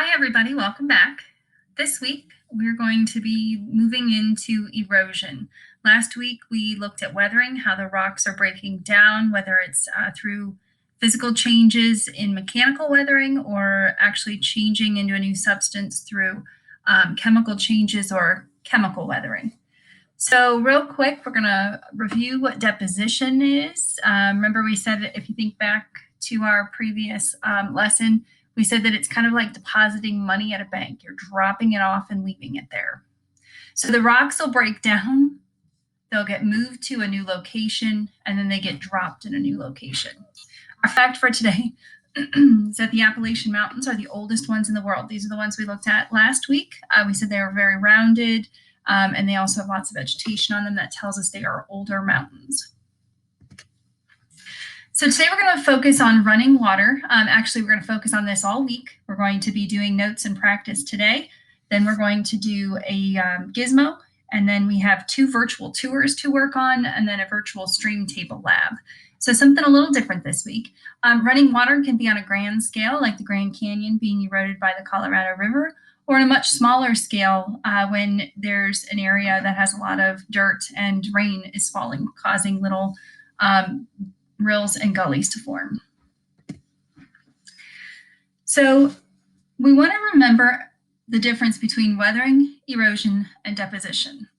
Hi, everybody. Welcome back. This week, we're going to be moving into erosion. Last week, we looked at weathering, how the rocks are breaking down, whether it's through physical changes in mechanical weathering or actually changing into a new substance through chemical changes or chemical weathering. So real quick, we're going to review what deposition is. Remember we said that if you think back to our previous lesson, we said that it's kind of like depositing money at a bank. You're dropping it off and leaving it there. So the rocks will break down, they'll get moved to a new location, and then they get dropped in a new location. Our fact for today is that the Appalachian Mountains are the oldest ones in the world. These are the ones we looked at last week. We said they were very rounded, and they also have lots of vegetation on them that tells us they are older mountains. So today we're going to focus on running water. Actually, we're going to focus on this all week. We're going to be doing notes and practice today. Then we're going to do a gizmo, and then we have 2 virtual tours to work on, and then a virtual stream table lab. So something a little different this week. Running water can be on a grand scale, like the Grand Canyon being eroded by the Colorado River, or on a much smaller scale when there's an area that has a lot of dirt and rain is falling, causing little rills and gullies to form. So we want to remember the difference between weathering, erosion, and deposition.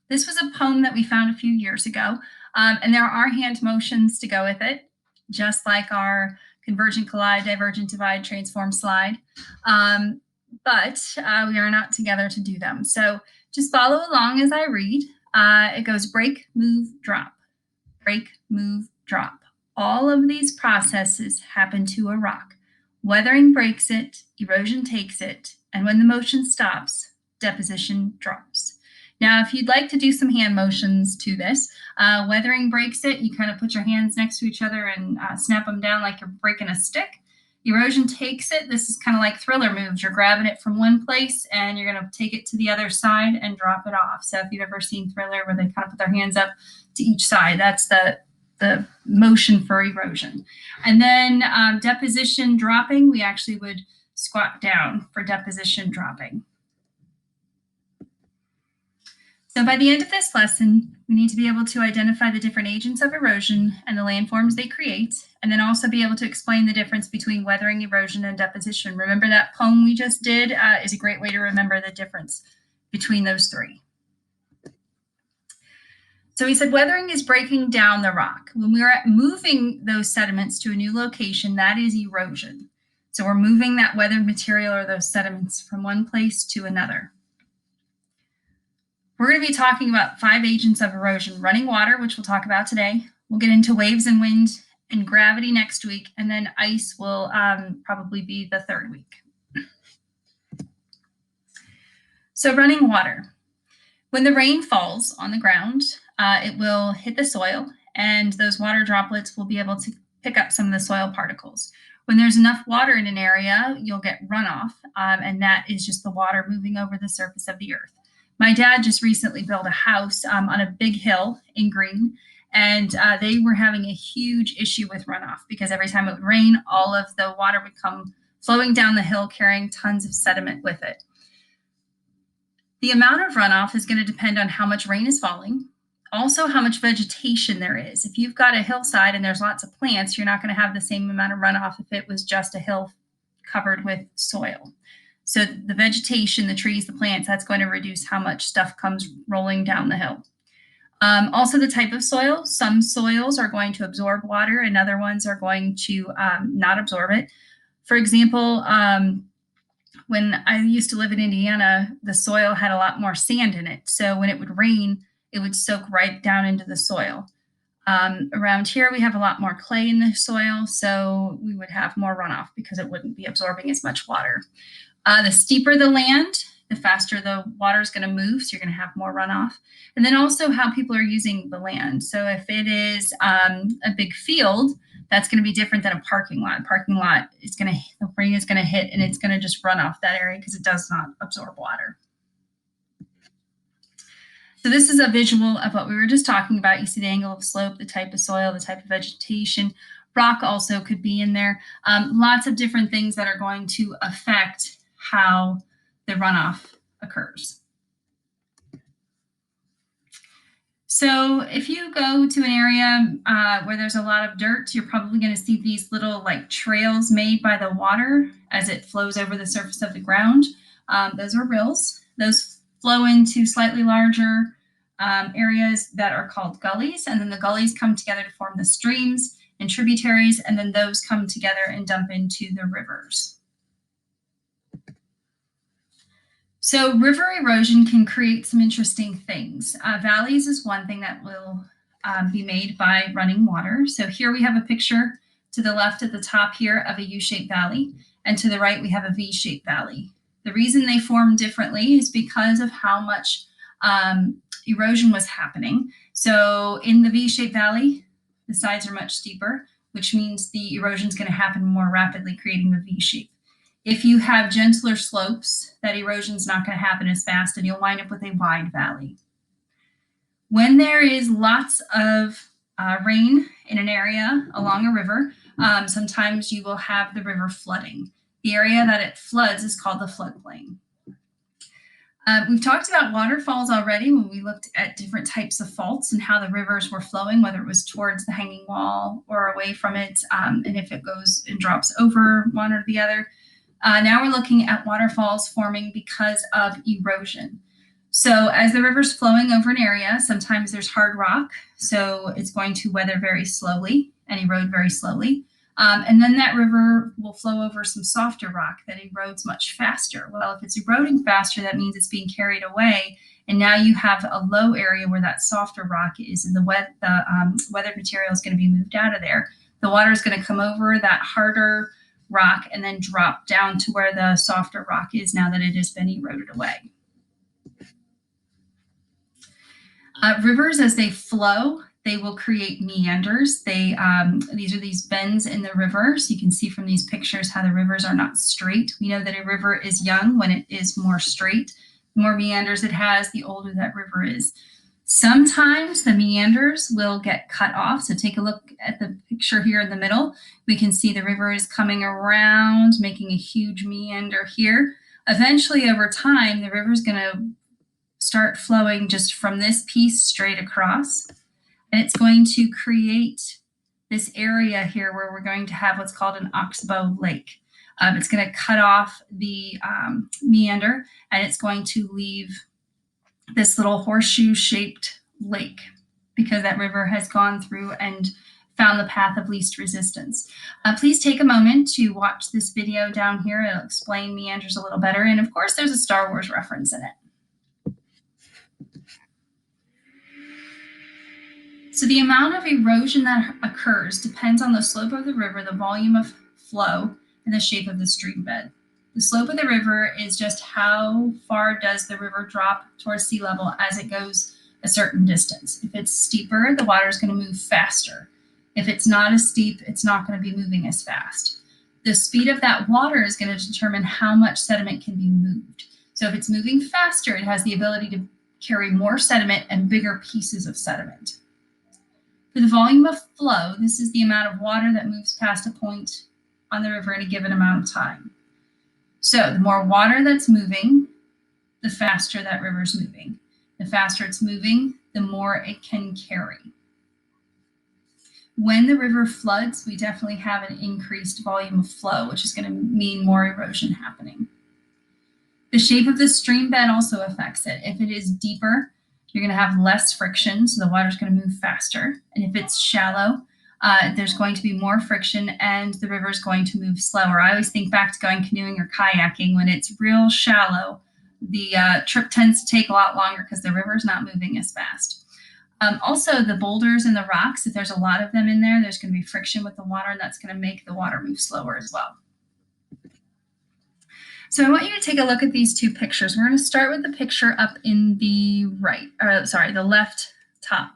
This was a poem that we found a few years ago, and there are hand motions to go with it, just like our convergent, collide, divergent, divide, transform, slide. But we are not together to do them. So just follow along as I read. It goes break, move, drop. Break, move, drop. All of these processes happen to a rock. Weathering breaks it, erosion takes it, and when the motion stops, deposition drops. Now, if you'd like to do some hand motions to this, weathering breaks it, you kind of put your hands next to each other and snap them down like you're breaking a stick. Erosion takes it. This is kind of like thriller moves. You're grabbing it from one place and you're going to take it to the other side and drop it off. So if you've ever seen Thriller where they kind of put their hands up to each side, that's the motion for erosion. And then deposition dropping, we actually would squat down for deposition dropping. So by the end of this lesson, we need to be able to identify the different agents of erosion and the landforms they create, and then also be able to explain the difference between weathering, erosion, and deposition. Remember that poem we just did is a great way to remember the difference between those 3. So he said weathering is breaking down the rock. When we are moving those sediments to a new location, that is erosion. So we're moving that weathered material or those sediments from one place to another. We're going to be talking about 5 agents of erosion: running water, which we'll talk about today. We'll get into waves and wind and gravity next week, and then ice will probably be the 3rd week. So running water. When the rain falls on the ground, it will hit the soil, and those water droplets will be able to pick up some of the soil particles. When there's enough water in an area, you'll get runoff, and that is just the water moving over the surface of the earth. My dad just recently built a house on a big hill in Green, and they were having a huge issue with runoff because every time it would rain, all of the water would come flowing down the hill, carrying tons of sediment with it. The amount of runoff is going to depend on how much rain is falling, also how much vegetation there is. If you've got a hillside and there's lots of plants, you're not going to have the same amount of runoff if it was just a hill covered with soil. So the vegetation, the trees, the plants, that's going to reduce how much stuff comes rolling down the hill. Also the type of soil. Some soils are going to absorb water and other ones are going to not absorb it. For example, when I used to live in Indiana, the soil had a lot more sand in it. So when it would rain, it would soak right down into the soil. Around here, we have a lot more clay in the soil, so we would have more runoff because it wouldn't be absorbing as much water. The steeper the land, the faster the water is going to move, so you're going to have more runoff. And then also how people are using the land. So if it is a big field, that's going to be different than a parking lot. Parking lot is going to, the rain is going to hit and it's going to just run off that area because it does not absorb water. So this is a visual of what we were just talking about. You see the angle of slope, the type of soil, the type of vegetation. Rock also could be in there. Lots of different things that are going to affect how the runoff occurs. So if you go to an area where there's a lot of dirt, you're probably going to see these little like trails made by the water as it flows over the surface of the ground. Those are rills. Those flow into slightly larger areas that are called gullies, and then the gullies come together to form the streams and tributaries, and then those come together and dump into the rivers. So river erosion can create some interesting things. Valleys is one thing that will be made by running water. So here we have a picture to the left at the top here of a U-shaped valley, and to the right we have a V-shaped valley. The reason they form differently is because of how much erosion was happening. So in the V-shaped valley, the sides are much steeper, which means the erosion is going to happen more rapidly, creating the V shape. If you have gentler slopes, that erosion is not going to happen as fast, and you'll wind up with a wide valley. When there is lots of rain in an area along a river, sometimes you will have the river flooding. The area that it floods is called the floodplain. We've talked about waterfalls already when we looked at different types of faults and how the rivers were flowing, whether it was towards the hanging wall or away from it, and if it goes and drops over one or the other. Now we're looking at waterfalls forming because of erosion. So as the river's flowing over an area, sometimes there's hard rock, so it's going to weather very slowly and erode very slowly. And then that river will flow over some softer rock that erodes much faster. Well, if it's eroding faster, that means it's being carried away. And now you have a low area where that softer rock is, and the weathered material is going to be moved out of there. The water is going to come over that harder rock and then drop down to where the softer rock is now that it has been eroded away. Rivers, as they flow, they will create meanders. These are these bends in the river. So you can see from these pictures how the rivers are not straight. We know that a river is young when it is more straight. The more meanders it has, the older that river is. Sometimes the meanders will get cut off. So take a look at the picture here in the middle. We can see the river is coming around, making a huge meander here. Eventually, over time, the river is going to start flowing just from this piece straight across. And it's going to create this area here where we're going to have what's called an oxbow lake. It's going to cut off the meander, and it's going to leave this little horseshoe-shaped lake because that river has gone through and found the path of least resistance. Please take a moment to watch this video down here. It'll explain meanders a little better. And of course, there's a Star Wars reference in it. So the amount of erosion that occurs depends on the slope of the river, the volume of flow, and the shape of the stream bed. The slope of the river is just how far does the river drop towards sea level as it goes a certain distance. If it's steeper, the water is going to move faster. If it's not as steep, it's not going to be moving as fast. The speed of that water is going to determine how much sediment can be moved. So if it's moving faster, it has the ability to carry more sediment and bigger pieces of sediment. For the volume of flow, this is the amount of water that moves past a point on the river in a given amount of time. So the more water that's moving, the faster that river's moving. The faster it's moving, the more it can carry. When the river floods, we definitely have an increased volume of flow, which is going to mean more erosion happening. The shape of the stream bed also affects it. If it is deeper, you're going to have less friction, so the water's going to move faster. And if it's shallow, there's going to be more friction and the river's going to move slower. I always think back to going canoeing or kayaking. When it's real shallow, the trip tends to take a lot longer because the river's not moving as fast. Also, the boulders and the rocks, if there's a lot of them in there, there's going to be friction with the water, and that's going to make the water move slower as well. So I want you to take a look at these two pictures. We're going to start with the picture up in the the left top.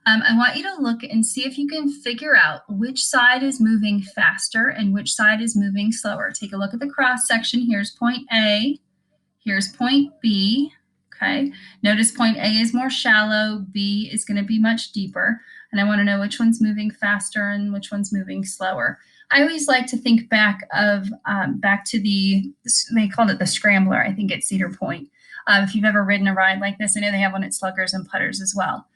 I want you to look and see if you can figure out which side is moving faster and which side is moving slower. Take a look at the cross section. Here's point A. Here's point B. Okay. Notice point A is more shallow. B is going to be much deeper. And I want to know which one's moving faster and which one's moving slower. I always like to think back to they called it the Scrambler, I think at Cedar Point. If you've ever ridden a ride like this, I know they have one at Sluggers and Putters as well.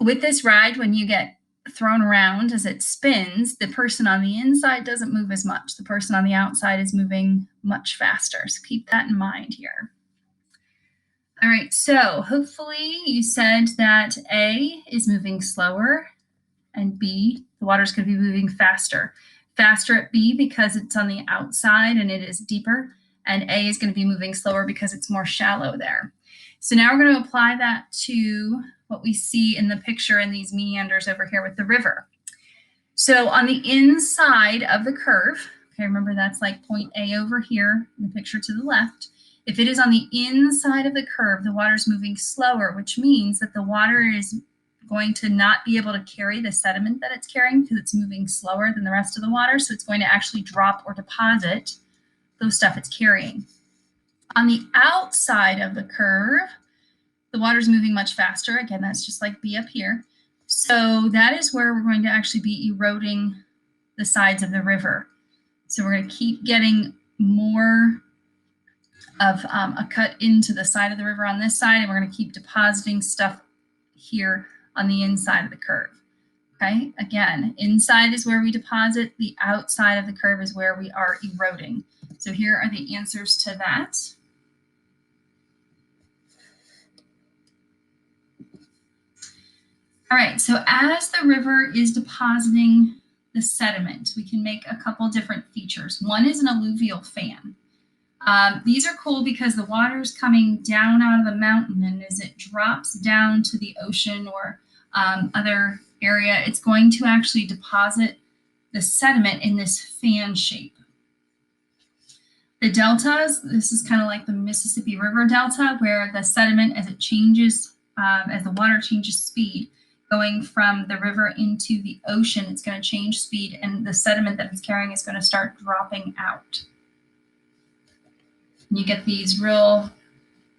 With this ride, when you get thrown around as it spins, the person on the inside doesn't move as much. The person on the outside is moving much faster. So keep that in mind here. All right, so hopefully you said that A is moving slower and B, the water is going to be moving faster. Faster at B because it's on the outside and it is deeper, and A is going to be moving slower because it's more shallow there. So now we're going to apply that to what we see in the picture in these meanders over here with the river. So on the inside of the curve, okay, remember that's like point A over here in the picture to the left. If it is on the inside of the curve, the water is moving slower, which means that the water is going to not be able to carry the sediment that it's carrying because it's moving slower than the rest of the water. So it's going to actually drop or deposit those stuff it's carrying. On the outside of the curve, the water is moving much faster. Again, that's just like B up here. So that is where we're going to actually be eroding the sides of the river. So we're going to keep getting more of a cut into the side of the river on this side, and we're going to keep depositing stuff here on the inside of the curve. Okay, again, inside is where we deposit, the outside of the curve is where we are eroding. So here are the answers to that. All right, so as the river is depositing the sediment, we can make a couple different features. One is an alluvial fan. These are cool because the water is coming down out of the mountain, and as it drops down to the ocean or other area, it's going to actually deposit the sediment in this fan shape. The deltas, this is kind of like the Mississippi River Delta, where the sediment, as it changes, as the water changes speed, going from the river into the ocean, it's going to change speed, and the sediment that it's carrying is going to start dropping out. And you get these real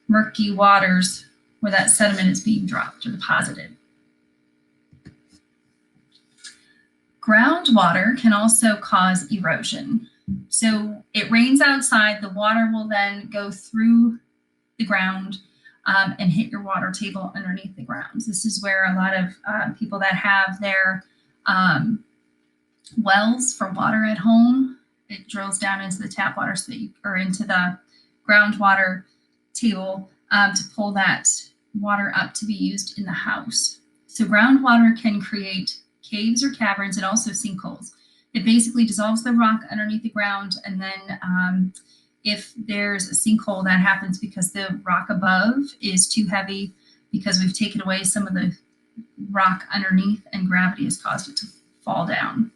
murky waters where that sediment is being dropped or deposited. Groundwater can also cause erosion. So it rains outside, the water will then go through the ground and hit your water table underneath the ground. This is where a lot of people that have their wells for water at home, it drills down into the tap water or into the groundwater table to pull that water up to be used in the house. So groundwater can create caves or caverns and also sinkholes. It basically dissolves the rock underneath the ground, and then if there's a sinkhole, that happens because the rock above is too heavy because we've taken away some of the rock underneath and gravity has caused it to fall down.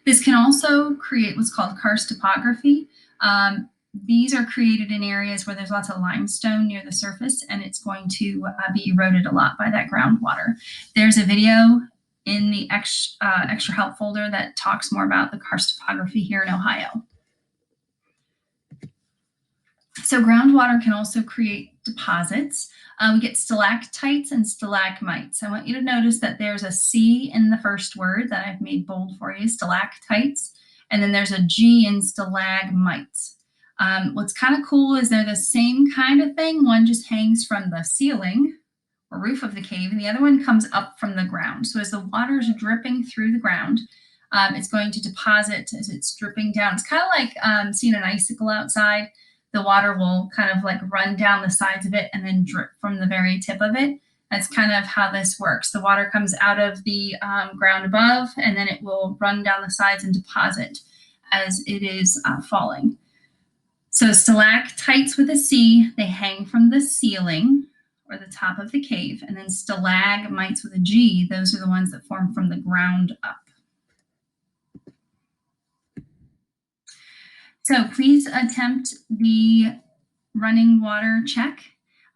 This can also create what's called karst topography. These are created in areas where there's lots of limestone near the surface, and it's going to be eroded a lot by that groundwater. There's a video in the extra help folder that talks more about the karst topography here in Ohio. So groundwater can also create deposits. We get stalactites and stalagmites. I want you to notice that there's a C in the first word that I've made bold for you, stalactites, and then there's a G in stalagmites. What's kind of cool is they're the same kind of thing. One just hangs from the ceiling or roof of the cave, and the other one comes up from the ground. So as the water is dripping through the ground, it's going to deposit as it's dripping down. It's kind of like seeing an icicle outside. The water will kind of like run down the sides of it and then drip from the very tip of it. That's kind of how this works. The water comes out of the ground above, and then it will run down the sides and deposit as it is falling. So stalactites with a C, they hang from the ceiling or the top of the cave, and then stalagmites with a G, those are the ones that form from the ground up. So please attempt the running water check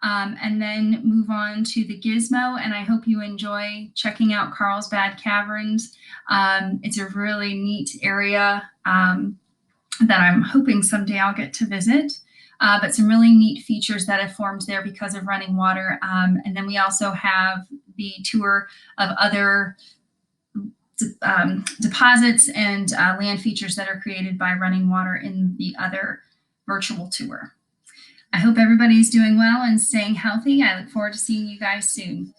and then move on to the gizmo. And I hope you enjoy checking out Carlsbad Caverns. It's a really neat area that I'm hoping someday I'll get to visit. But some really neat features that have formed there because of running water. And then we also have the tour of other deposits and land features that are created by running water in the other virtual tour. I hope everybody's doing well and staying healthy. I look forward to seeing you guys soon.